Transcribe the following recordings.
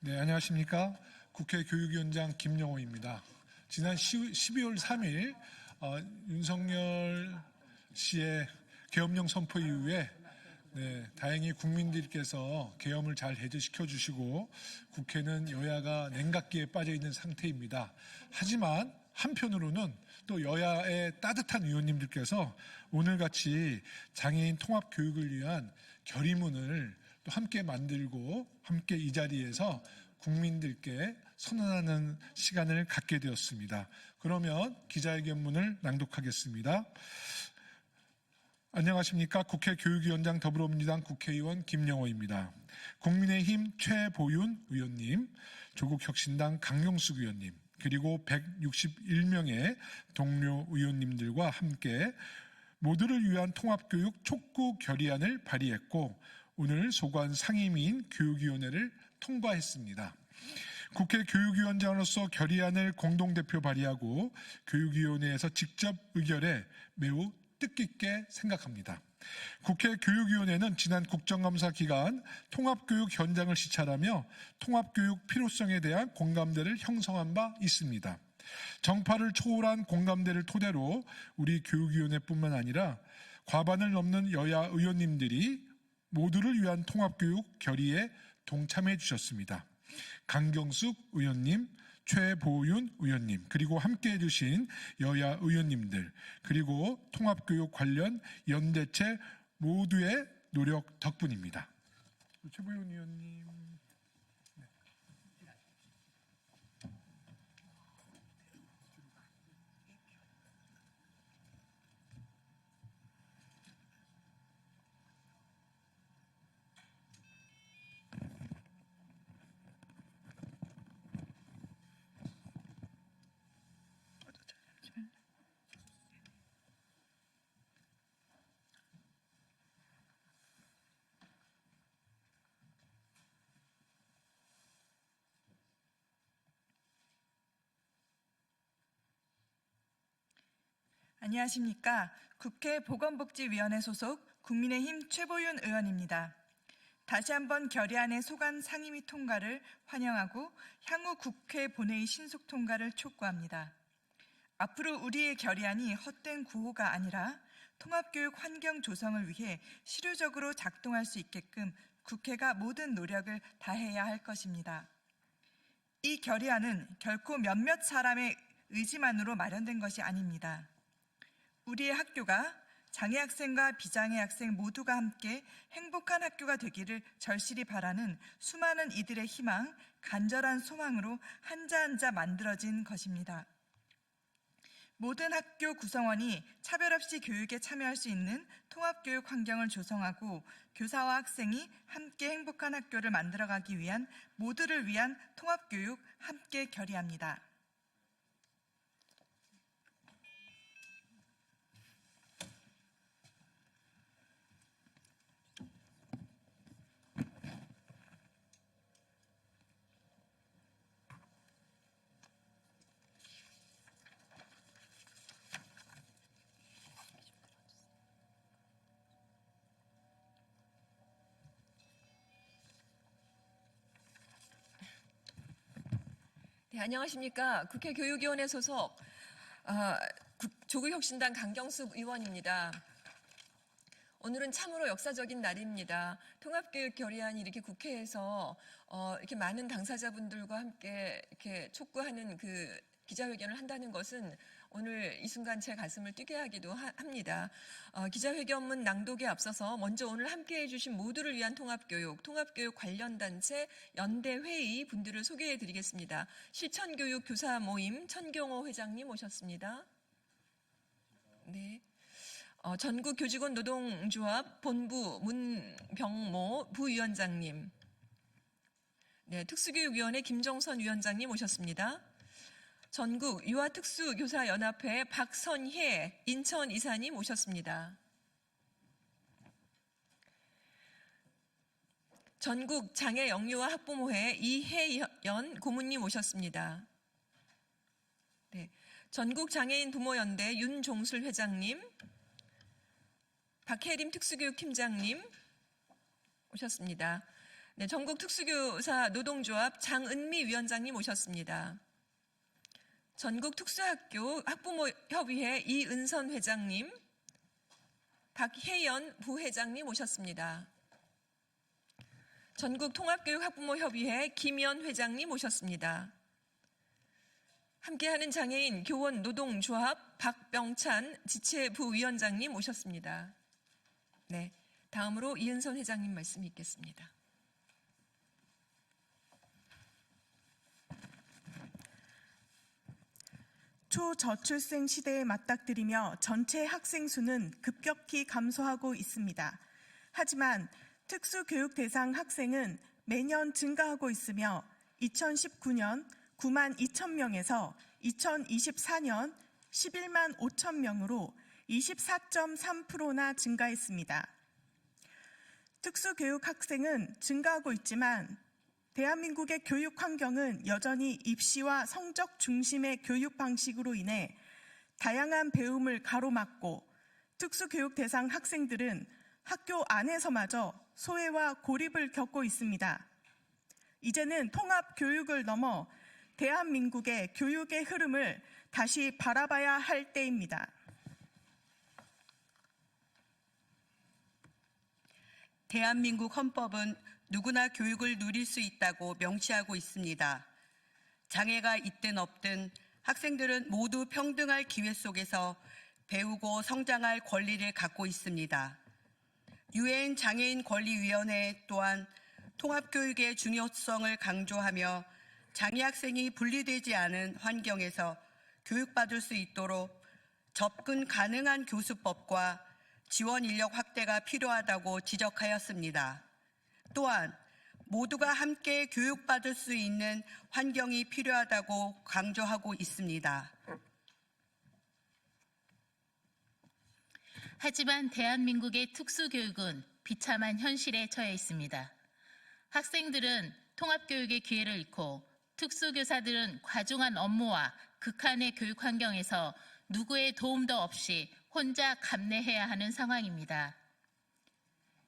네, 안녕하십니까. 국회 교육위원장 김영호입니다. 지난 12월 3일 윤석열 씨의 계엄령 선포 이후에 다행히 국민들께서 계엄을 잘 해제시켜 주시고 국회는 여야가 냉각기에 빠져 있는 상태입니다. 하지만 한편으로는 또 여야의 따뜻한 의원님들께서 오늘같이 장애인 통합 교육을 위한 결의문을 또 함께 만들고 함께 이 자리에서 국민들께 선언하는 시간을 갖게 되었습니다. 그러면 기자회견문을 낭독하겠습니다. 안녕하십니까. 국회 교육위원장 더불어민주당 국회의원 김영호입니다. 국민의힘 최보윤 의원님, 조국혁신당 강경숙 의원님, 그리고 161명의 동료 의원님들과 함께 모두를 위한 통합교육 촉구 결의안을 발의했고 오늘 소관 상임위인 교육위원회를 통과했습니다. 국회 교육위원장으로서 결의안을 공동대표 발의하고 교육위원회에서 직접 의결해 매우 뜻깊게 생각합니다. 국회 교육위원회는 지난 국정감사 기간 통합교육 현장을 시찰하며 통합교육 필요성에 대한 공감대를 형성한 바 있습니다. 정파를 초월한 공감대를 토대로 우리 교육위원회뿐만 아니라 과반을 넘는 여야 의원님들이 모두를 위한 통합교육 결의에 동참해 주셨습니다. 강경숙 의원님, 최보윤 의원님, 그리고 함께해 주신 여야 의원님들, 그리고 통합교육 관련 연대체 모두의 노력 덕분입니다. 최보윤 의원님. 안녕하십니까. 국회 보건복지위원회 소속 국민의힘 최보윤 의원입니다. 다시 한번 결의안의 소관 상임위 통과를 환영하고 향후 국회 본회의 신속 통과를 촉구합니다. 앞으로 우리의 결의안이 헛된 구호가 아니라 통합교육 환경 조성을 위해 실효적으로 작동할 수 있게끔 국회가 모든 노력을 다해야 할 것입니다. 이 결의안은 결코 몇몇 사람의 의지만으로 마련된 것이 아닙니다. 우리의 학교가 장애 학생과 비장애 학생 모두가 함께 행복한 학교가 되기를 절실히 바라는 수많은 이들의 희망, 간절한 소망으로 한자 한자 만들어진 것입니다. 모든 학교 구성원이 차별 없이 교육에 참여할 수 있는 통합교육 환경을 조성하고 교사와 학생이 함께 행복한 학교를 만들어가기 위한 모두를 위한 통합교육 함께 결의합니다. 네, 안녕하십니까. 국회 교육위원회 소속 조국혁신당 강경숙 의원입니다. 오늘은 참으로 역사적인 날입니다. 통합교육 결의안이 이렇게 국회에서 이렇게 많은 당사자분들과 함께 이렇게 촉구하는 그 기자회견을 한다는 것은 오늘 이 순간 제 가슴을 뛰게 하기도 합니다. 기자회견문 낭독에 앞서서 먼저 오늘 함께해 주신 모두를 위한 통합교육 관련단체 연대회의 분들을 소개해 드리겠습니다. 실천교육 교사 모임 천경호 회장님 오셨습니다. 네. 전국교직원 노동조합 본부 문병모 부위원장님. 네, 특수교육위원회 김정선 위원장님 오셨습니다. 전국 유아특수교사연합회 박선혜 인천 이사님 오셨습니다. 전국 장애 영유아 학부모회 이혜연 고문님 오셨습니다. 네, 전국 장애인 부모연대 윤종술 회장님, 박혜림 특수교육팀장님 오셨습니다. 네, 전국 특수교사 노동조합 장은미 위원장님 모셨습니다. 전국 특수학교 학부모협의회 이은선 회장님, 박혜연 부회장님 모셨습니다. 전국 통합교육학부모협의회 김연 회장님 모셨습니다. 함께하는 장애인 교원 노동조합 박병찬 지체부위원장님 모셨습니다. 네, 다음으로 이은선 회장님 말씀 있겠습니다. 초저출생 시대에 맞닥뜨리며 전체 학생 수는 급격히 감소하고 있습니다. 하지만 특수교육 대상 학생은 매년 증가하고 있으며 2019년 9만 2천 명에서 2024년 11만 5천 명으로 24.3%나 증가했습니다. 특수교육 학생은 증가하고 있지만 대한민국의 교육 환경은 여전히 입시와 성적 중심의 교육 방식으로 인해 다양한 배움을 가로막고 특수교육 대상 학생들은 학교 안에서마저 소외와 고립을 겪고 있습니다. 이제는 통합교육을 넘어 대한민국의 교육의 흐름을 다시 바라봐야 할 때입니다. 대한민국 헌법은 누구나 교육을 누릴 수 있다고 명시하고 있습니다. 장애가 있든 없든 학생들은 모두 평등할 기회 속에서 배우고 성장할 권리를 갖고 있습니다. 유엔 장애인 권리위원회 또한 통합교육의 중요성을 강조하며 장애 학생이 분리되지 않은 환경에서 교육받을 수 있도록 접근 가능한 교수법과 지원 인력 확대가 필요하다고 지적하였습니다. 또한 모두가 함께 교육받을 수 있는 환경이 필요하다고 강조하고 있습니다. 하지만 대한민국의 특수교육은 비참한 현실에 처해 있습니다. 학생들은 통합교육의 기회를 잃고 특수교사들은 과중한 업무와 극한의 교육 환경에서 누구의 도움도 없이 혼자 감내해야 하는 상황입니다.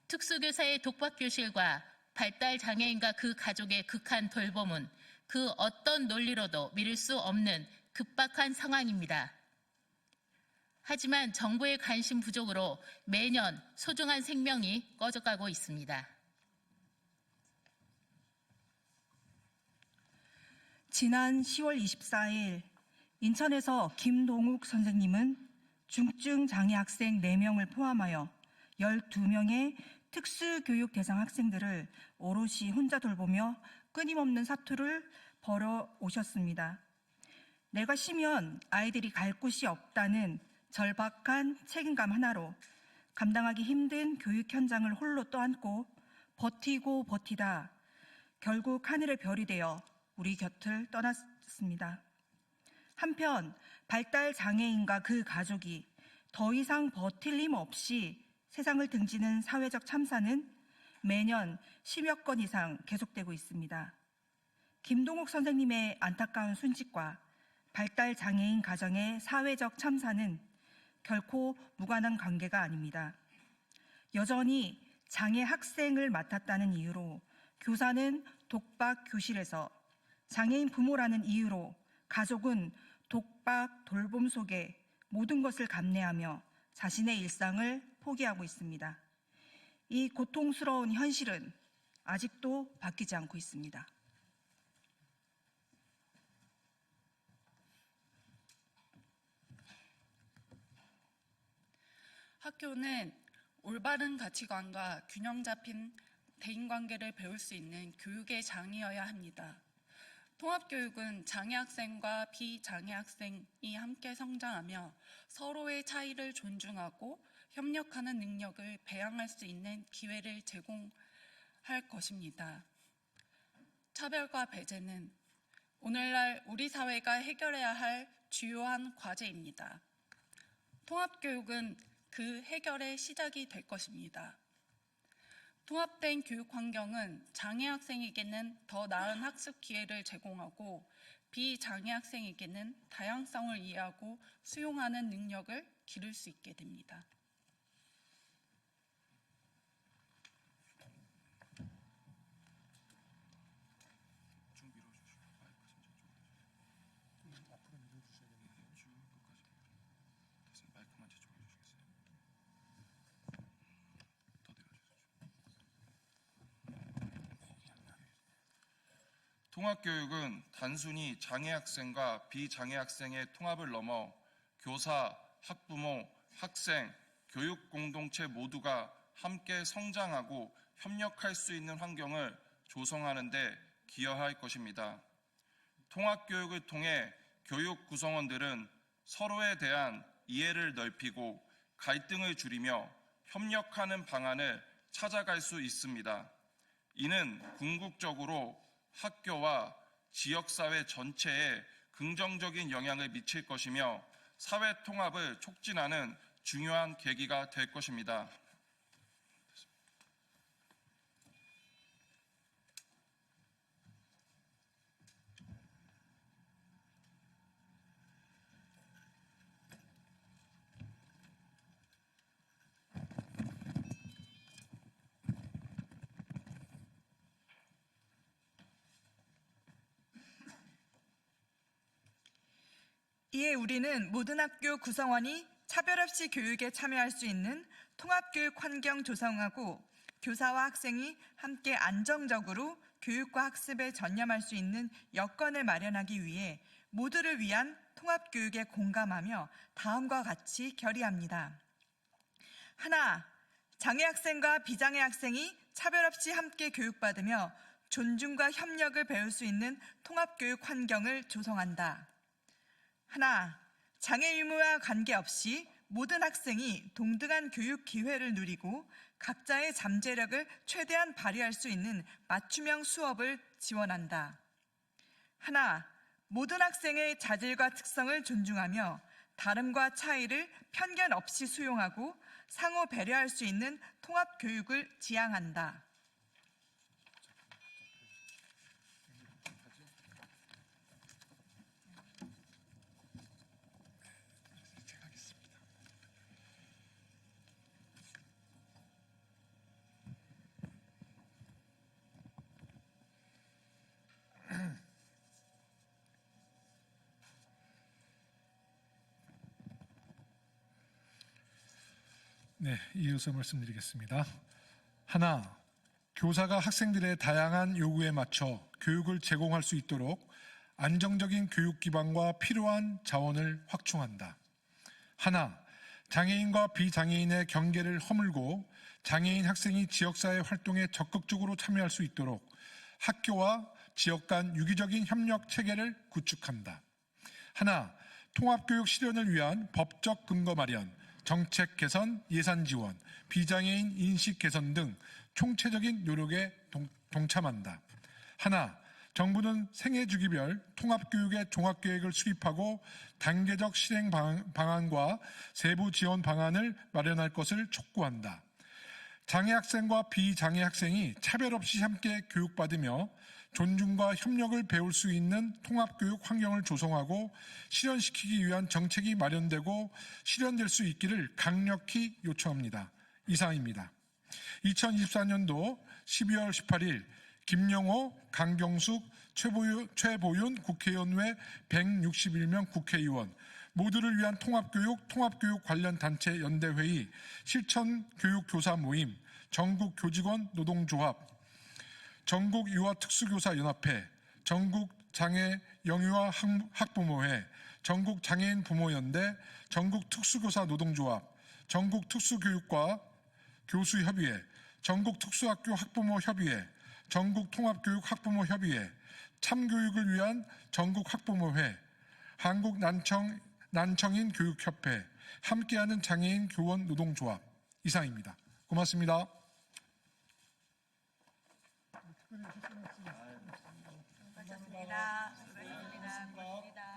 특수교사의 독박교실과 발달장애인과 그 가족의 극한 돌봄은 그 어떤 논리로도 미룰 수 없는 급박한 상황입니다. 하지만 정부의 관심 부족으로 매년 소중한 생명이 꺼져가고 있습니다. 지난 10월 24일 인천에서 김동욱 선생님은 중증 장애 학생 4명을 포함하여 12명의 특수교육 대상 학생들을 오롯이 혼자 돌보며 끊임없는 사투를 벌여 오셨습니다. 내가 쉬면 아이들이 갈 곳이 없다는 절박한 책임감 하나로 감당하기 힘든 교육 현장을 홀로 떠안고 버티고 버티다 결국 하늘의 별이 되어 우리 곁을 떠났습니다. 한편 발달 장애인과 그 가족이 더 이상 버틸 힘 없이 세상을 등지는 사회적 참사는 매년 10여 건 이상 계속되고 있습니다. 김동욱 선생님의 안타까운 순직과 발달 장애인 가정의 사회적 참사는 결코 무관한 관계가 아닙니다. 여전히 장애 학생을 맡았다는 이유로 교사는 독박 교실에서, 장애인 부모라는 이유로 가족은 독박 돌봄 속에 모든 것을 감내하며 자신의 일상을 포기하고 있습니다. 이 고통스러운 현실은 아직도 바뀌지 않고 있습니다. 학교는 올바른 가치관과 균형 잡힌 대인관계를 배울 수 있는 교육의 장이어야 합니다. 통합교육은 장애 학생과 비장애 학생이 함께 성장하며 서로의 차이를 존중하고 협력하는 능력을 배양할 수 있는 기회를 제공할 것입니다. 차별과 배제는 오늘날 우리 사회가 해결해야 할 주요한 과제입니다. 통합교육은 그 해결의 시작이 될 것입니다. 통합된 교육 환경은 장애 학생에게는 더 나은 학습 기회를 제공하고 비장애 학생에게는 다양성을 이해하고 수용하는 능력을 기를 수 있게 됩니다. 통합교육은 단순히 장애 학생과 비장애 학생의 통합을 넘어 교사, 학부모, 학생, 교육 공동체 모두가 함께 성장하고 협력할 수 있는 환경을 조성하는 데 기여할 것입니다. 통합교육을 통해 교육 구성원들은 서로에 대한 이해를 넓히고 갈등을 줄이며 협력하는 방안을 찾아갈 수 있습니다. 이는 궁극적으로 학교와 지역사회 전체에 긍정적인 영향을 미칠 것이며 사회 통합을 촉진하는 중요한 계기가 될 것입니다. 이에 우리는 모든 학교 구성원이 차별 없이 교육에 참여할 수 있는 통합교육 환경 조성하고 교사와 학생이 함께 안정적으로 교육과 학습에 전념할 수 있는 여건을 마련하기 위해 모두를 위한 통합교육에 공감하며 다음과 같이 결의합니다. 하나, 장애 학생과 비장애 학생이 차별 없이 함께 교육받으며 존중과 협력을 배울 수 있는 통합교육 환경을 조성한다. 하나, 장애 유무와 관계없이 모든 학생이 동등한 교육 기회를 누리고 각자의 잠재력을 최대한 발휘할 수 있는 맞춤형 수업을 지원한다. 하나, 모든 학생의 자질과 특성을 존중하며 다름과 차이를 편견 없이 수용하고 상호 배려할 수 있는 통합교육을 지향한다. 네, 이어서 말씀드리겠습니다. 하나, 교사가 학생들의 다양한 요구에 맞춰 교육을 제공할 수 있도록 안정적인 교육 기반과 필요한 자원을 확충한다. 하나, 장애인과 비장애인의 경계를 허물고 장애인 학생이 지역사회 활동에 적극적으로 참여할 수 있도록 학교와 지역 간 유기적인 협력 체계를 구축한다. 하나, 통합교육 실현을 위한 법적 근거 마련, 정책 개선, 예산 지원, 비장애인 인식 개선 등 총체적인 노력에 동참한다. 하나, 정부는 생애 주기별 통합교육의 종합계획을 수립하고 단계적 실행 방안과 세부 지원 방안을 마련할 것을 촉구한다. 장애 학생과 비장애 학생이 차별 없이 함께 교육받으며 존중과 협력을 배울 수 있는 통합교육 환경을 조성하고 실현시키기 위한 정책이 마련되고 실현될 수 있기를 강력히 요청합니다. 이상입니다. 2024년도 12월 18일 김영호, 강경숙, 최보윤 국회의원 외 161명 국회의원, 모두를 위한 통합교육 관련 단체 연대회의, 실천교육교사 모임, 전국교직원 노동조합, 전국유아특수교사연합회, 전국장애 영유아 학부모회, 전국장애인 부모연대, 전국특수교사 노동조합, 전국특수교육과 교수협의회, 전국특수학교 학부모협의회, 전국통합교육학부모협의회, 참교육을 위한 전국학부모회, 한국난청인 교육협회, 함께하는 장애인 교원 노동조합. 이상입니다. 고맙습니다. 수고하셨습니다. 수고하셨습니다.